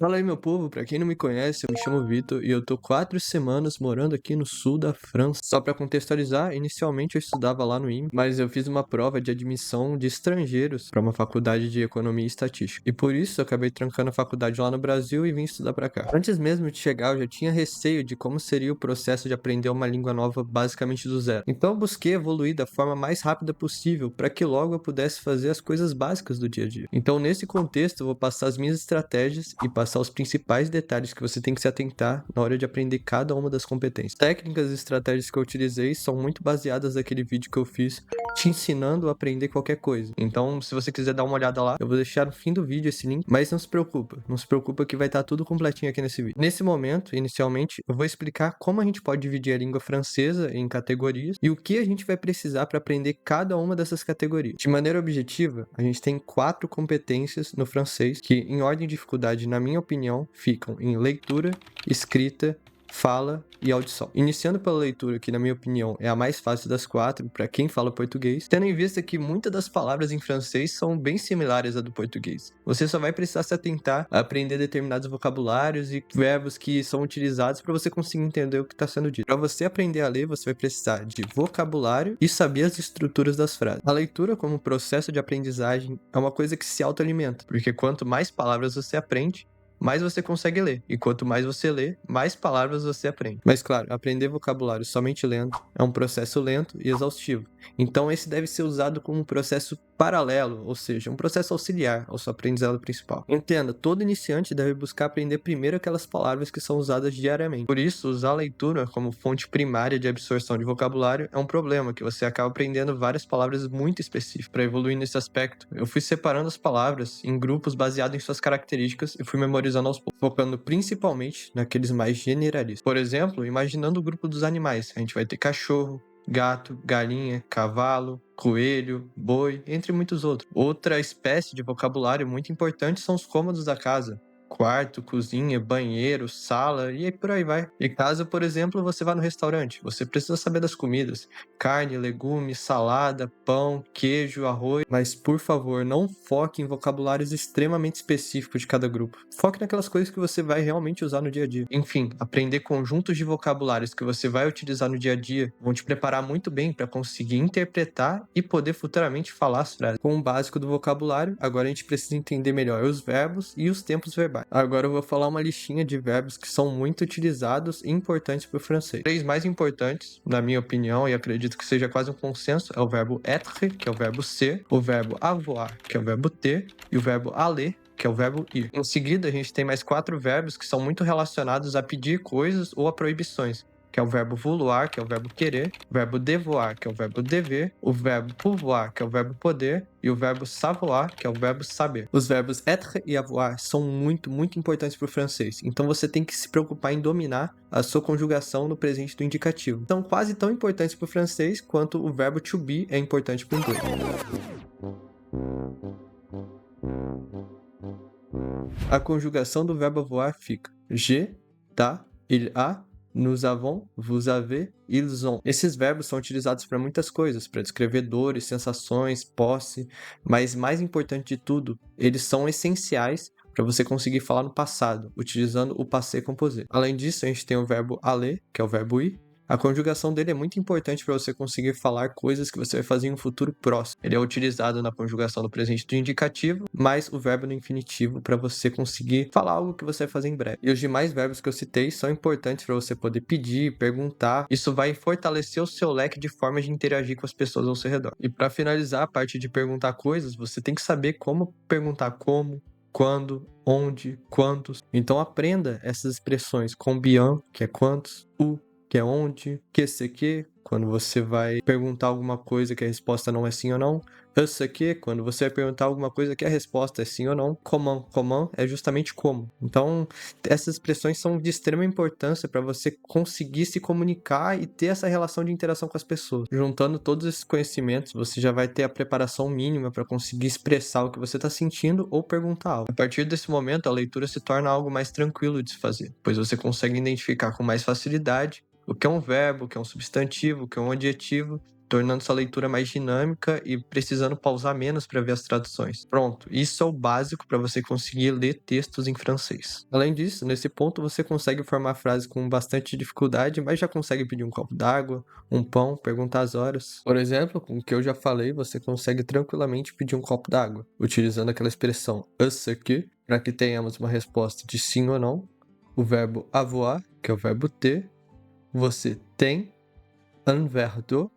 Fala aí, meu povo. Pra quem não me conhece, eu me chamo Vitor e eu tô 4 semanas morando aqui no sul da França. Só pra contextualizar, inicialmente eu estudava lá no IME, mas eu fiz uma prova de admissão de estrangeiros pra uma faculdade de economia e estatística. E por isso eu acabei trancando a faculdade lá no Brasil e vim estudar pra cá. Antes mesmo de chegar, eu já tinha receio de como seria o processo de aprender uma língua nova basicamente do zero. Então eu busquei evoluir da forma mais rápida possível para que logo eu pudesse fazer as coisas básicas do dia a dia. Então, nesse contexto, eu vou passar as minhas estratégias e passar os principais detalhes que você tem que se atentar na hora de aprender cada uma das competências. Técnicas e estratégias que eu utilizei são muito baseadas naquele vídeo que eu fiz te ensinando a aprender qualquer coisa. Então, se você quiser dar uma olhada lá, eu vou deixar no fim do vídeo esse link, mas não se preocupa que vai estar tudo completinho aqui nesse vídeo. Nesse momento, inicialmente, eu vou explicar como a gente pode dividir a língua francesa em categorias e o que a gente vai precisar para aprender cada uma dessas categorias. De maneira objetiva, a gente tem 4 competências no francês que, em ordem de dificuldade, na minha opinião, ficam em leitura, escrita, fala e audição. Iniciando pela leitura, que na minha opinião é a mais fácil das 4 para quem fala português, tendo em vista que muitas das palavras em francês são bem similares à do português. Você só vai precisar se atentar a aprender determinados vocabulários e verbos que são utilizados para você conseguir entender o que está sendo dito. Para você aprender a ler, você vai precisar de vocabulário e saber as estruturas das frases. A leitura, como processo de aprendizagem, é uma coisa que se autoalimenta, porque quanto mais palavras você aprende, mais você consegue ler. E quanto mais você lê, mais palavras você aprende. Mas claro, aprender vocabulário somente lendo é um processo lento e exaustivo. Então esse deve ser usado como um processo paralelo, ou seja, um processo auxiliar ao seu aprendizado principal. Entenda, todo iniciante deve buscar aprender primeiro aquelas palavras que são usadas diariamente. Por isso, usar a leitura como fonte primária de absorção de vocabulário é um problema, que você acaba aprendendo várias palavras muito específicas. Para evoluir nesse aspecto, eu fui separando as palavras em grupos baseados em suas características e fui memorizando aos poucos, focando principalmente naqueles mais generalistas. Por exemplo, imaginando o grupo dos animais, a gente vai ter cachorro, gato, galinha, cavalo, coelho, boi, entre muitos outros. Outra espécie de vocabulário muito importante são os cômodos da casa. Quarto, cozinha, banheiro, sala e aí por aí vai. E caso, por exemplo, você vá no restaurante, você precisa saber das comidas: carne, legumes, salada, pão, queijo, arroz. Mas, por favor, não foque em vocabulários extremamente específicos de cada grupo. Foque naquelas coisas que você vai realmente usar no dia a dia. Enfim, aprender conjuntos de vocabulários que você vai utilizar no dia a dia vão te preparar muito bem para conseguir interpretar e poder futuramente falar as frases. Com o básico do vocabulário, agora a gente precisa entender melhor os verbos e os tempos verbais. Agora eu vou falar uma listinha de verbos que são muito utilizados e importantes para o francês. 3 mais importantes, na minha opinião, e acredito que seja quase um consenso, é o verbo être, que é o verbo ser, o verbo avoir, que é o verbo ter, e o verbo aller, que é o verbo ir. Em seguida, a gente tem mais 4 verbos que são muito relacionados a pedir coisas ou a proibições, que é o verbo vouloir, que é o verbo querer, o verbo devoir, que é o verbo dever, o verbo pouvoir, que é o verbo poder, e o verbo savoir, que é o verbo saber. Os verbos être e avoir são muito importantes para o francês, então você tem que se preocupar em dominar a sua conjugação no presente do indicativo. São quase tão importantes para o francês quanto o verbo to be é importante para o inglês. A conjugação do verbo avoir fica j'ai, t'as, il a, nous avons, vous avez, ils ont. Esses verbos são utilizados para muitas coisas, para descrever dores, sensações, posse, mas mais importante de tudo, eles são essenciais para você conseguir falar no passado, utilizando o passé composé. Além disso, a gente tem o verbo aller, que é o verbo ir. A conjugação dele é muito importante para você conseguir falar coisas que você vai fazer em um futuro próximo. Ele é utilizado na conjugação do presente do indicativo, mais o verbo no infinitivo para você conseguir falar algo que você vai fazer em breve. E os demais verbos que eu citei são importantes para você poder pedir, perguntar. Isso vai fortalecer o seu leque de formas de interagir com as pessoas ao seu redor. E para finalizar a parte de perguntar coisas, você tem que saber como perguntar como, quando, onde, quantos. Então aprenda essas expressões: combien, que é quantos, où, que é onde, que sei que, quando você vai perguntar alguma coisa que a resposta não é sim ou não, ce que, quando você vai perguntar alguma coisa que a resposta é sim ou não, comment é justamente como. Então, essas expressões são de extrema importância para você conseguir se comunicar e ter essa relação de interação com as pessoas. Juntando todos esses conhecimentos, você já vai ter a preparação mínima para conseguir expressar o que você está sentindo ou perguntar algo. A partir desse momento, a leitura se torna algo mais tranquilo de se fazer, pois você consegue identificar com mais facilidade o que é um verbo, o que é um substantivo, o que é um adjetivo, tornando sua leitura mais dinâmica e precisando pausar menos para ver as traduções. Pronto, isso é o básico para você conseguir ler textos em francês. Além disso, nesse ponto você consegue formar frases com bastante dificuldade, mas já consegue pedir um copo d'água, um pão, perguntar as horas. Por exemplo, com o que eu já falei, você consegue tranquilamente pedir um copo d'água, utilizando aquela expressão est-ce que, para que tenhamos uma resposta de sim ou não, o verbo avoir, que é o verbo ter, você tem un verre d'eau,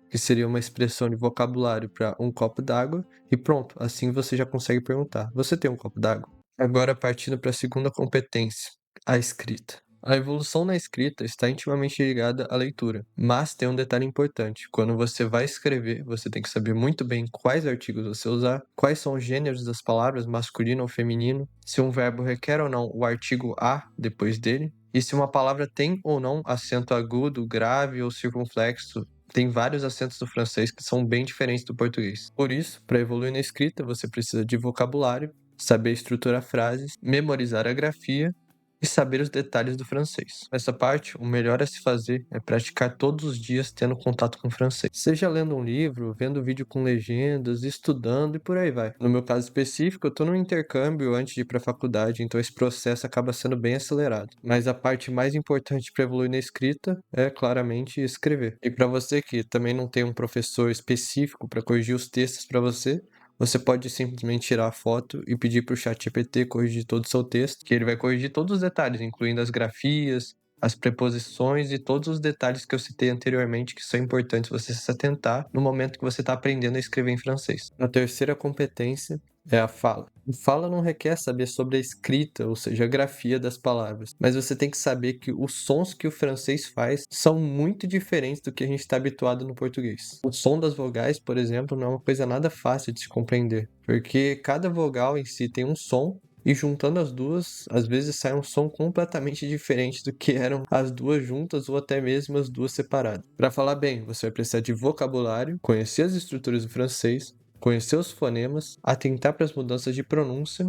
que seria uma expressão de vocabulário para um copo d'água, e pronto, assim você já consegue perguntar: você tem um copo d'água? Agora partindo para a segunda competência, a escrita. A evolução na escrita está intimamente ligada à leitura, mas tem um detalhe importante: quando você vai escrever, você tem que saber muito bem quais artigos você usar, quais são os gêneros das palavras, masculino ou feminino, se um verbo requer ou não o artigo a depois dele, e se uma palavra tem ou não acento agudo, grave ou circunflexo. Tem vários acentos do francês que são bem diferentes do português. Por isso, para evoluir na escrita, você precisa de vocabulário, saber estruturar frases, memorizar a grafia e saber os detalhes do francês. Nessa parte, o melhor a se fazer é praticar todos os dias tendo contato com o francês. Seja lendo um livro, vendo vídeo com legendas, estudando e por aí vai. No meu caso específico, eu estou num intercâmbio antes de ir para a faculdade, então esse processo acaba sendo bem acelerado. Mas a parte mais importante para evoluir na escrita é claramente escrever. E para você que também não tem um professor específico para corrigir os textos para você pode simplesmente tirar a foto e pedir para o ChatGPT corrigir todo o seu texto, que ele vai corrigir todos os detalhes, incluindo as grafias, as preposições e todos os detalhes que eu citei anteriormente que são importantes você se atentar no momento que você está aprendendo a escrever em francês. A terceira competência é a fala. A fala não requer saber sobre a escrita, ou seja, a grafia das palavras, mas você tem que saber que os sons que o francês faz são muito diferentes do que a gente está habituado no português. O som das vogais, por exemplo, não é uma coisa nada fácil de se compreender, porque cada vogal em si tem um som e juntando as duas, às vezes sai um som completamente diferente do que eram as duas juntas ou até mesmo as duas separadas. Para falar bem, você vai precisar de vocabulário, conhecer as estruturas do francês, conhecer os fonemas, atentar para as mudanças de pronúncia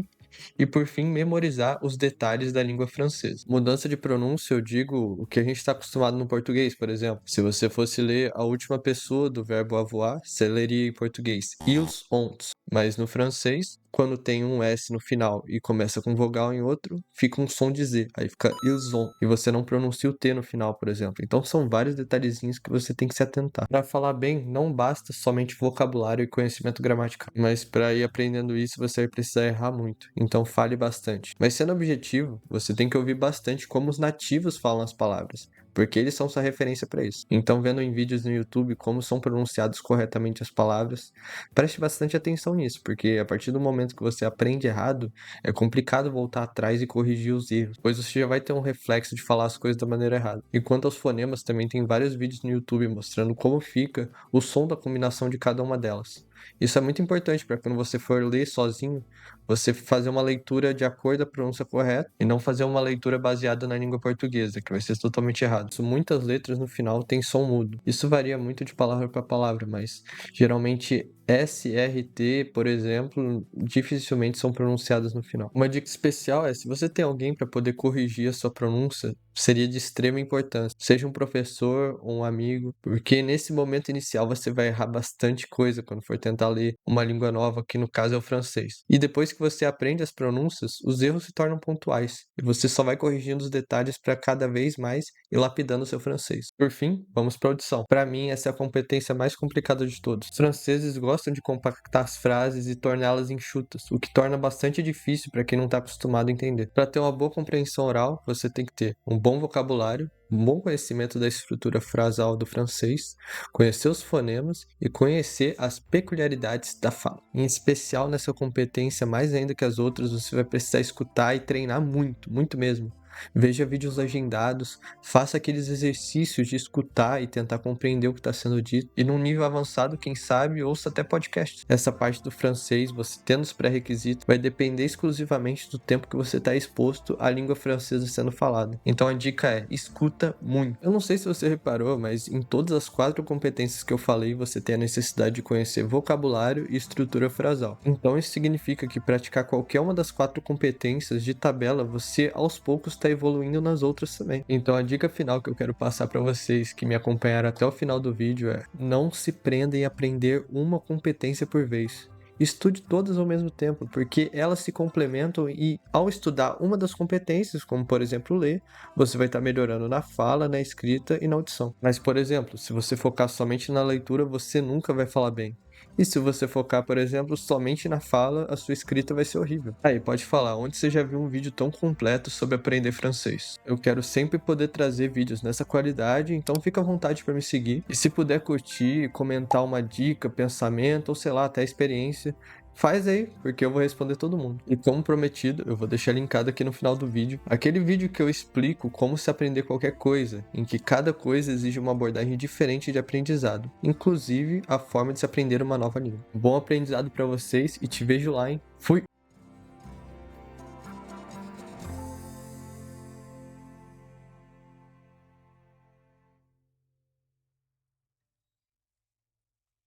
e, por fim, memorizar os detalhes da língua francesa. Mudança de pronúncia, eu digo o que a gente está acostumado no português, por exemplo. Se você fosse ler a última pessoa do verbo avoir, você leria em português ils ont. Mas no francês, quando tem um S no final e começa com vogal em outro, fica um som de Z. Aí fica ils ont. E você não pronuncia o T no final, por exemplo. Então são vários detalhezinhos que você tem que se atentar. Para falar bem, não basta somente vocabulário e conhecimento gramatical. Mas para ir aprendendo isso, você vai precisar errar muito. Então fale bastante. Mas sendo objetivo, você tem que ouvir bastante como os nativos falam as palavras, porque eles são sua referência para isso. Então, vendo em vídeos no YouTube como são pronunciados corretamente as palavras, preste bastante atenção nisso, porque a partir do momento que você aprende errado, é complicado voltar atrás e corrigir os erros, pois você já vai ter um reflexo de falar as coisas da maneira errada. E quanto aos fonemas, também tem vários vídeos no YouTube mostrando como fica o som da combinação de cada uma delas. Isso é muito importante para quando você for ler sozinho, você fazer uma leitura de acordo com a pronúncia correta e não fazer uma leitura baseada na língua portuguesa, que vai ser totalmente errado. Muitas letras no final têm som mudo. Isso varia muito de palavra para palavra, mas geralmente S, R, T, por exemplo, dificilmente são pronunciadas no final. Uma dica especial é, se você tem alguém para poder corrigir a sua pronúncia, seria de extrema importância. Seja um professor ou um amigo, porque nesse momento inicial você vai errar bastante coisa quando for tentar ler uma língua nova, que no caso é o francês. E depois que você aprende as pronúncias, os erros se tornam pontuais, e você só vai corrigindo os detalhes para cada vez mais e lapidando o seu francês. Por fim, vamos para a audição. Para mim, essa é a competência mais complicada de todos. Os franceses gostam de compactar as frases e torná-las enxutas, o que torna bastante difícil para quem não está acostumado a entender. Para ter uma boa compreensão oral, você tem que ter um bom vocabulário, um bom conhecimento da estrutura frasal do francês, conhecer os fonemas e conhecer as peculiaridades da fala. Em especial nessa competência, mais ainda que as outras, você vai precisar escutar e treinar muito, muito mesmo. Veja vídeos legendados, faça aqueles exercícios de escutar e tentar compreender o que está sendo dito. E num nível avançado, quem sabe, ouça até podcast. Essa parte do francês, você tendo os pré-requisitos, vai depender exclusivamente do tempo que você está exposto à língua francesa sendo falada. Então a dica é, escuta muito. Eu não sei se você reparou, mas em todas as 4 competências que eu falei, você tem a necessidade de conhecer vocabulário e estrutura frasal. Então isso significa que praticar qualquer uma das 4 competências de tabela, você aos poucos tá evoluindo nas outras também. Então a dica final que eu quero passar para vocês que me acompanharam até o final do vídeo é: não se prendem em aprender uma competência por vez. Estude todas ao mesmo tempo, porque elas se complementam e ao estudar uma das competências, como por exemplo ler, você vai estar melhorando na fala, na escrita e na audição. Mas, por exemplo, se você focar somente na leitura, você nunca vai falar bem. E se você focar, por exemplo, somente na fala, a sua escrita vai ser horrível. Aí, pode falar, onde você já viu um vídeo tão completo sobre aprender francês? Eu quero sempre poder trazer vídeos nessa qualidade, então fica à vontade para me seguir. E se puder curtir, comentar uma dica, pensamento, ou sei lá, até experiência, faz aí, porque eu vou responder todo mundo. E como prometido, eu vou deixar linkado aqui no final do vídeo aquele vídeo que eu explico como se aprender qualquer coisa, em que cada coisa exige uma abordagem diferente de aprendizado, inclusive a forma de se aprender uma nova língua. Bom aprendizado para vocês e te vejo lá, hein? Fui!